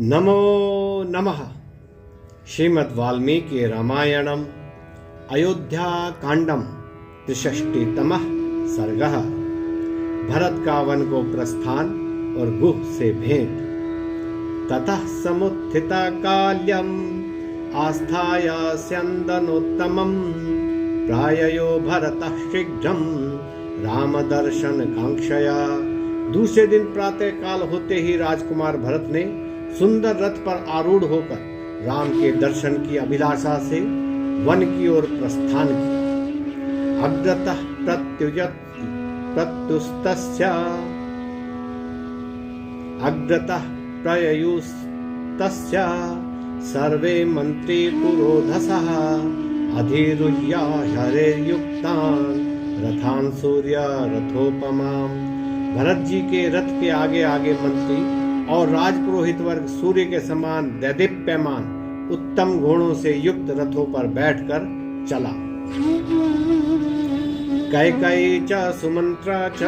नमो नमः। श्रीमद् वाल्मीकि रामायणम अयोध्या कांडम 63तमः सर्गः। भरत का वन को प्रस्थान और गुह से भेंट। ततः समुत्थित काल्यम आस्थाय स्यन्दनोत्तमं प्राययो भरतः शीघ्रं राम दर्शन कांक्षया। दूसरे दिन प्रातः काल होते ही राजकुमार भरत ने सुंदर रथ पर आरूढ़ होकर राम के दर्शन की अभिलाषा से वन की ओर प्रस्थान किया। अग्रतः प्रययुस्तस्य सर्वे मंत्री पुरोधसः अधिरुह्य हरेर्युक्तान् रथान् सूर्य रथोपमाम्। भरत जी के रथ के आगे आगे मंत्री और राजपुरोहित वर्ग सूर्य के समान दैदीप्यमान उत्तम घोड़ों से युक्त रथों पर बैठकर चला। कैकेयी च सुमंत्रा च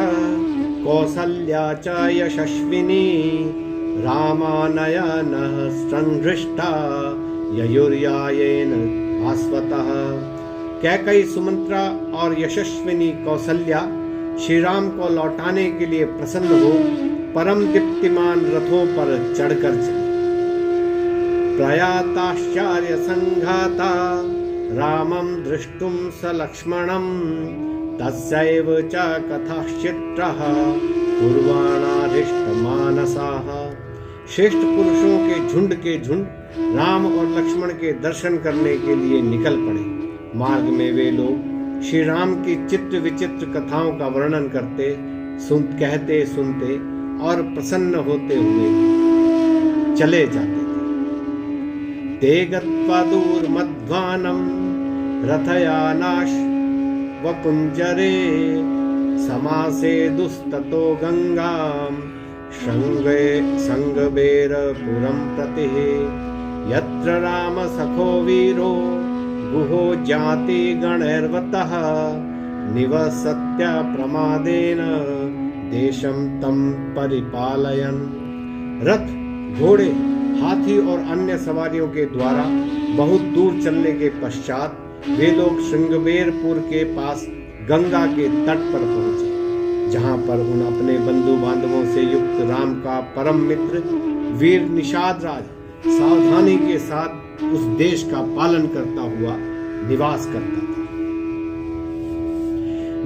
कौसल्या च यशस्विनी रामानयनः संहृष्टा ययुर्यायेन भास्वतः। कैकेयी सुमंत्रा और यशस्विनी कौसल्या श्री राम को लौटाने के लिए प्रसन्न हो परम दीप्तिमान रथों पर चढ़कर चले। प्रयाताश्चर्य संघाता रामं दृष्टुं स लक्ष्मणं तस्यैव च कथाश्चित्रः पूर्वाणाधिष्ट मानसाः। श्रेष्ठ पुरुषों के झुंड राम और लक्ष्मण के दर्शन करने के लिए निकल पड़े। मार्ग में वे लोग श्री राम की चित्र विचित्र कथाओं का वर्णन कहते सुनते और प्रसन्न होते हुए चले जाते थे। ते गत्वा दूरमध्वानं रथयानाश् वकुञ्जरे समासेदुस्ततो गंगां संगबेरपुरं प्रति यत्र राम सखो वीरो गुहो जाति गणैर्वतः निवसत्य प्रमादेन देशम तम परिपालयन। रथ घोड़े हाथी और अन्य सवारियों के द्वारा बहुत दूर चलने के पश्चात वे लोग श्रृंगबेरपुर के पास गंगा के तट पर पहुंचे, जहां पर उन अपने बंधु बांधवों से युक्त राम का परम मित्र वीर निषाद राज सावधानी के साथ उस देश का पालन करता हुआ निवास करता था।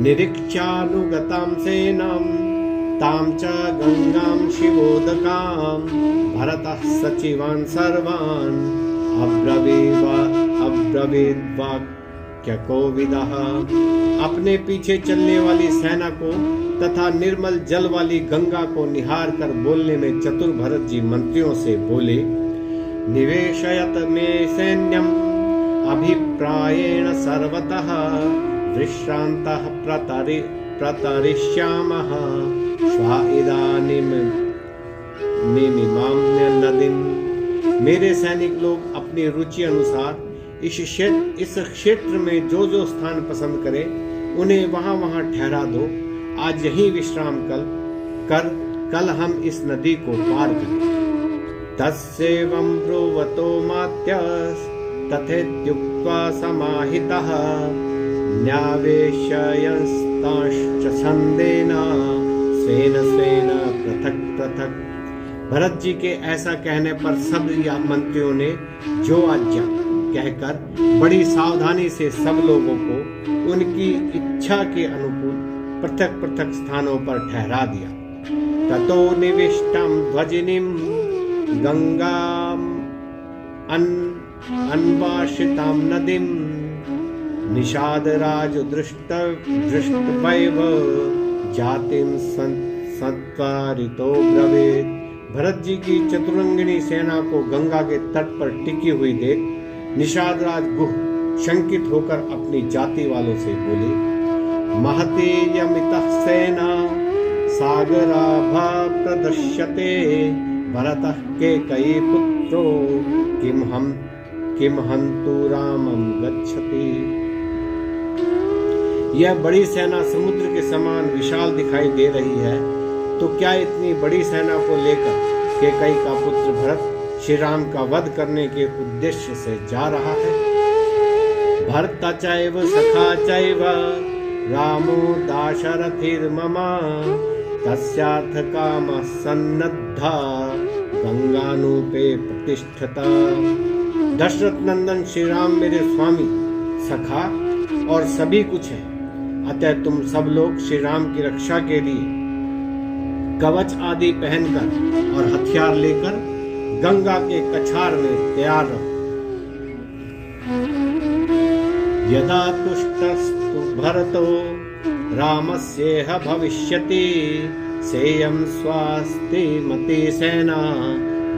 निरीक्षानुगतां सेनां तां च गंगां शिवोदकां भरतः सचिवान् सर्वान् अब्रवीद्वाक्यकोविदः। अपने पीछे चलने वाली सेना को तथा निर्मल जल वाली गंगा को निहार कर बोलने में चतुर भरत जी मंत्रियों से बोले। निवेशयत मे सैन्यम अभिप्रायेण सर्वतः विश्रांतः प्रतरिष्यामः श्वा इदानीं नदीम। मेरे सैनिक लोग अपनी रुचि अनुसार इस क्षेत्र में जो जो स्थान पसंद करें उन्हें वहां वहां ठहरा दो। आज यहीं विश्राम कल हम इस नदी को पार करें। तस्यैवं ब्रुवतो मात्यस् तथेत्युक्त्वा समाहितः न्यावेशयंस्ताश्च छंदेन स्वेन स्वेन पृथक पृथक। भरत जी के ऐसा कहने पर सब मंत्रियों ने जो आज्ञा कहकर बड़ी सावधानी से सब लोगों को उनकी इच्छा के अनुकूल पृथक पृथक स्थानों पर ठहरा दिया। ततो निविष्टं ध्वजिनीं गंगाम् अन्वाशितां नदीं निषादराज दृष्टवैव जातिं सत्वारितो ब्रवीत्। भरत जी की चतुरंगिणी सेना को गंगा के तट पर टिकी हुई देख निषाद राज गुह शंकित होकर अपनी जाति वालों से बोले। महते यमितः सेना सागराभा प्रदर्श्यते भरतः केकयी पुत्रो किम हन्तु रामं गच्छति। यह बड़ी सेना समुद्र के समान विशाल दिखाई दे रही है, तो क्या इतनी बड़ी सेना को लेकर कैकेयी का पुत्र भरत श्री राम का वध करने के उद्देश्य से जा रहा है। भर्ता चैव सखा चैव रामो दाशरथिर्मम तस्यार्थ कामः सन्नद्धा गंगानूपे प्रतिष्ठता। दशरथ नंदन श्री राम मेरे स्वामी, सखा और सभी कुछ है, अतः तुम सब लोग श्री राम की रक्षा के लिए कवच आदि पहनकर और हथियार लेकर गंगा के कछार में तैयार रहो। यदा तुष्टस्तु भरतो रामस्येह भविष्यति सेयं स्वास्ति मति सेना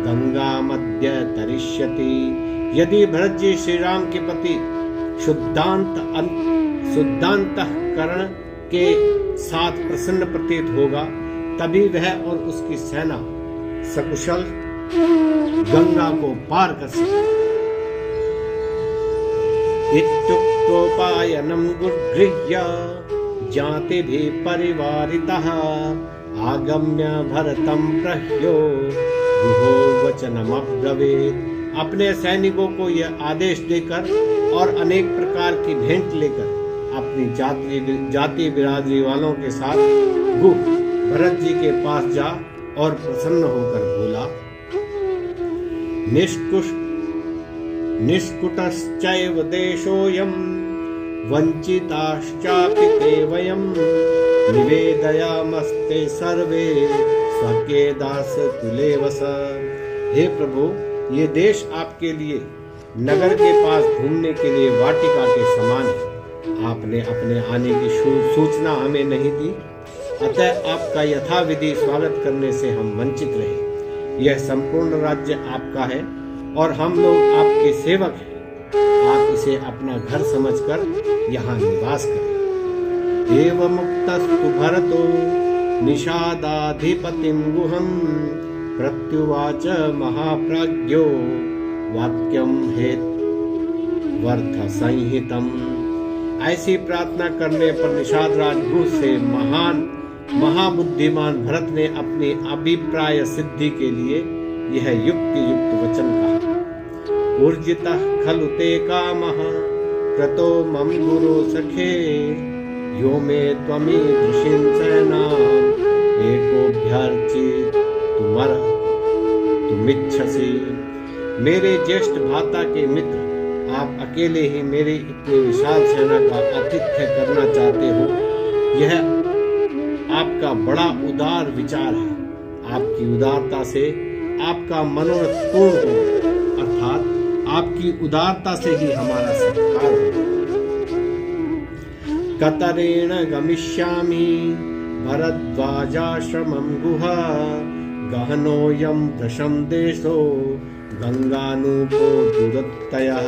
गंगा मध्य तरिष्यति। यदि भरत जी श्री राम के प्रति शुद्धांतःकरण के साथ प्रसन्न प्रतीत होगा, तभी वह और उसकी सेना सकुशल गंगा को पार कर सके। इत्युक्तोपायनं गुर्गृह्य जातिभिः परिवारितः आगम्य भरतं प्रह्यो गुहो वचनमब्रवीत्। अपने सैनिकों को यह आदेश देकर और अनेक प्रकार की भेंट लेकर अपनी जाति बिरादरी वालों के साथ गुह भरत जी के पास जा और प्रसन्न होकर बोला, निष्कुटश्चैव देशोऽयं वंचिताश्चापि ते वयं निवेदयामस्ते सर्वे स्वके दास तुले वस। हे प्रभु, ये देश आपके लिए नगर के पास घूमने के लिए वाटिका के समान है। आपने अपने आने की सूचना हमें नहीं दी, अतः आपका यथाविधि स्वागत करने से हम वंचित रहे। यह संपूर्ण राज्य आपका है और हम लोग आपके सेवक हैं। आप इसे अपना घर समझकर यहाँ निवास करें। एवं मुक्तस्तु भरतो निषादाधिपतिं गुहं प्रत्युवाच महाप्राज्ञो वाक्यम हेत्वर्थ संहितम। ऐसी प्रार्थना करने पर निषाद राजगुह से महाबुद्धिमान भरत ने अपनी अभिप्राय सिद्धि के लिए यह युक्त वचन कहा। ऊर्जितः खलु ते कामः क्रतो मम गुरु सखे यो मे त्वमीदृशीं सेनाम् एकोऽभ्यर्चि तुमिच्छसि। मेरे ज्येष्ठ भ्राता के मित्र, आप अकेले ही मेरी इतनी विशाल सेना का आतिथ्य करना चाहते हो। यह आपका बड़ा उदार विचार है। आपकी उदारता से आपका मनोरथ पूर्ण हो, अर्थात आपकी उदारता से ही हमारा सत्कार हो। कतरेण गमिष्यामि भरद्वाजाश्रमं गुहा गहनोऽयं भृशं देशो गंगानूपो दुरत्ययः।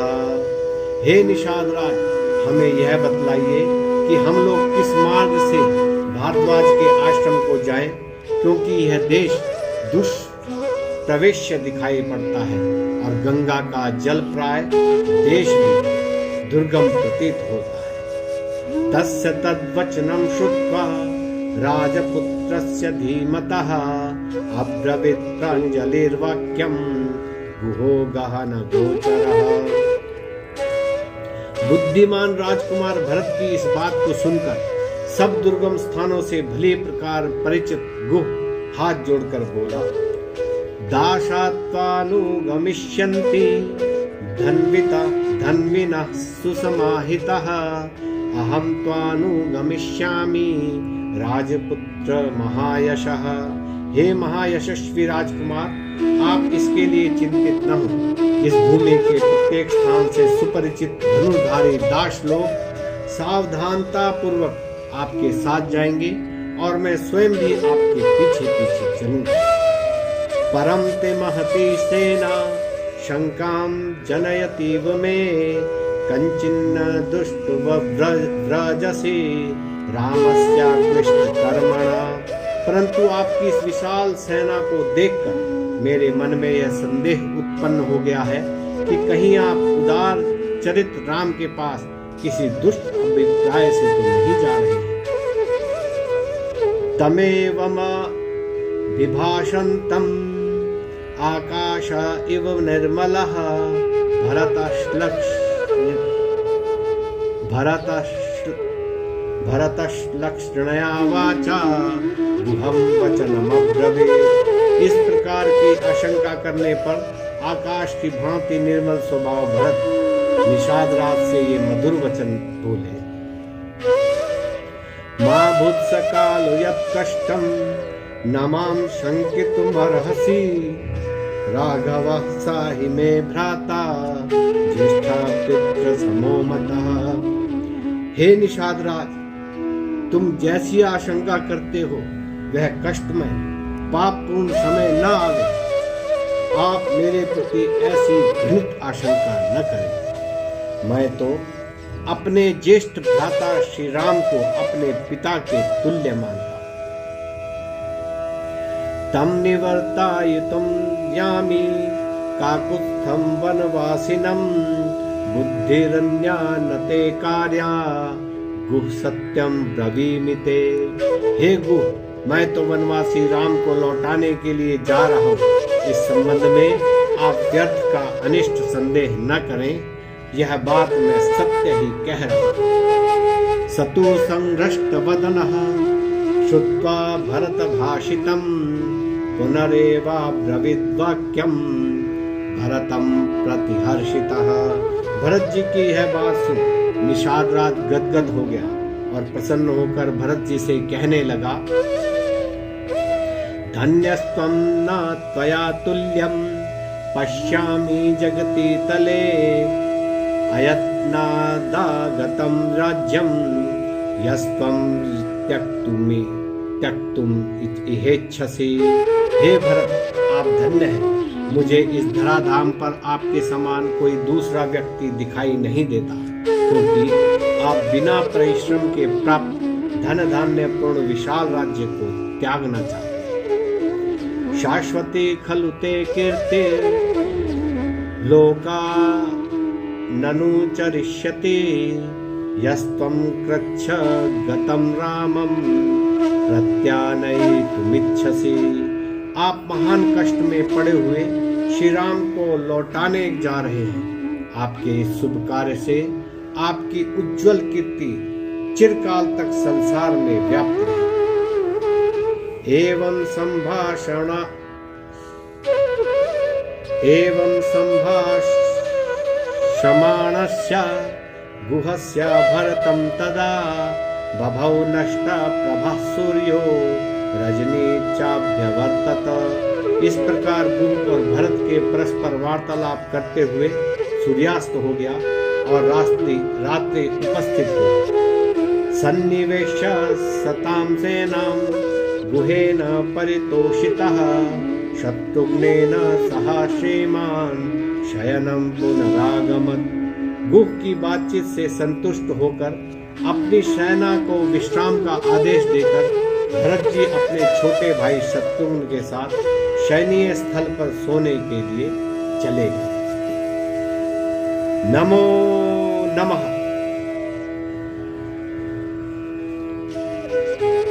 हे निषादराज, हमें यह बतलाइए कि हम लोग किस मार्ग से भारद्वाज के आश्रम को जाएं, क्योंकि यह देश दुष्प्रवेश्य दिखाई पड़ता है और गंगा का जल प्राय देश भी दुर्गम प्रतीत होता है। तस्य तद्वचनं श्रुत्वा राजपुत्रस्य धीमतः अब्रवीत् प्राञ्जलिर्वाक्यं गुहो गहन गोचरः। बुद्धिमान राजकुमार भरत की इस बात को सुनकर सब दुर्गम स्थानों से भली प्रकार परिचित गुह हाथ जोड़कर बोला, दाशात्वानुगमिष्यन्ति धन्विनः सुसमाहितः अहं त्वानुगमिष्यामि राजपुत्र महायशः। हे महायशस्वी राजकुमार, आप इसके लिए चिंतित न हो। इस भूमि के प्रत्येक स्थान से सुपरिचित धनुर्धारी दास लोग सावधानता पूर्वक आपके साथ जाएंगे और मैं स्वयं भी आपके पीछे पीछे चलूंगा। परम ते महती सेना शंकां जनयतीव मे कंचिन्न दुष्ट व्रजसी रामस्याक्लिष्ट कर्मणा। परंतु आपकी इस विशाल सेना को देखकर मेरे मन में यह संदेह उत्पन्न हो गया है कि कहीं आप उदार चरित्र राम के पास किसी दुष्ट अभिप्राय से तो नहीं जा रहे हैं। तमेवम विभाषन्तम् आकाश इव निर्मलः भरतश्लक्ष्णया वाचा गुहं वचनमब्रवीत्। इस प्रकार की आशंका करने पर आकाश की भांति निर्मल स्वभाव भरत निषाद राज से ये मधुर वचन बोले। मा भूत्सकालो यत् कष्टं न मां शंकितुमर्हसि राघवः साहि मे भ्राता ज्येष्ठा पितृ समो मतः। हे निषाद राज, तुम जैसी आशंका करते हो वह कष्टमय पापपूर्ण समय न आवे। आप मेरे प्रति ऐसी घृणित आशंका न करें। मैं तो अपने ज्येष्ठ भ्राता श्री राम को अपने पिता के तुल्य मानता। तम निवर्तायितुं यामि काकुत्स्थं वनवासिनं बुद्धिरन्यानते कार्या गुह सत्यम ब्रवीमि ते। हे गुह, मैं तो वनवासी राम को लौटाने के लिए जा रहा हूँ। इस संबंध में आप व्यर्थ का अनिष्ट संदेह न करें। यह बात मैं सत्य ही कह रहा हूँ। सतु संघ्रष्ट वदनः श्रुत्वा भरत भाषितम् पुनरेवाब्रवीद्वाक्यम् भरतम प्रतिहर्षितः। भरत जी की यह बात सुन निषाद राज गदगद हो गया और प्रसन्न होकर भरत जी से कहने लगा, धन्यस्त्वं न त्वया तुल्यं पश्यामि जगति तले अयत्नादागतं राज्यं यस्त्वं त्यक्तुम इहेच्छसि। हे भरत, आप धन्य हैं। मुझे इस धराधाम पर आपके समान कोई दूसरा व्यक्ति दिखाई नहीं देता, क्योंकि आप बिना परिश्रम के प्राप्त धन धान्य पूर्ण विशाल राज्य को त्यागना चाहते। शाश्वती खलु ते कीर्तिर् लोका ननु चरिष्यति यस्त्वं कृच्छ गतं रामं प्रत्यानयितुमिच्छसि। आप महान कष्ट में पड़े हुए श्री राम को लौटाने जा रहे हैं। आपके इस शुभ कार्य से आपकी उज्जवल कीर्ति चिरकाल तक संसार में व्याप्त रहे। एवं संभाषमाणस्य गुहस्य भरतं तदा बभौ नष्टा प्रभा सूर्यो रजनी चाभ्यवर्तत। इस प्रकार गुह और भरत के परस्पर वार्तालाप करते हुए सूर्यास्त हो गया और रात्रि उपस्थित हुई। सन्निवेश सतां सेनां गुहेन परितोषितः शत्रुघ्नेन सह श्रीमान् शयनं पुनरागमत्। गुह की बातचीत से संतुष्ट होकर अपनी सेना को विश्राम का आदेश देकर भरत जी अपने छोटे भाई शत्रुघ्न के साथ शयनीय स्थल पर सोने के लिए चले गए। नमो नमः।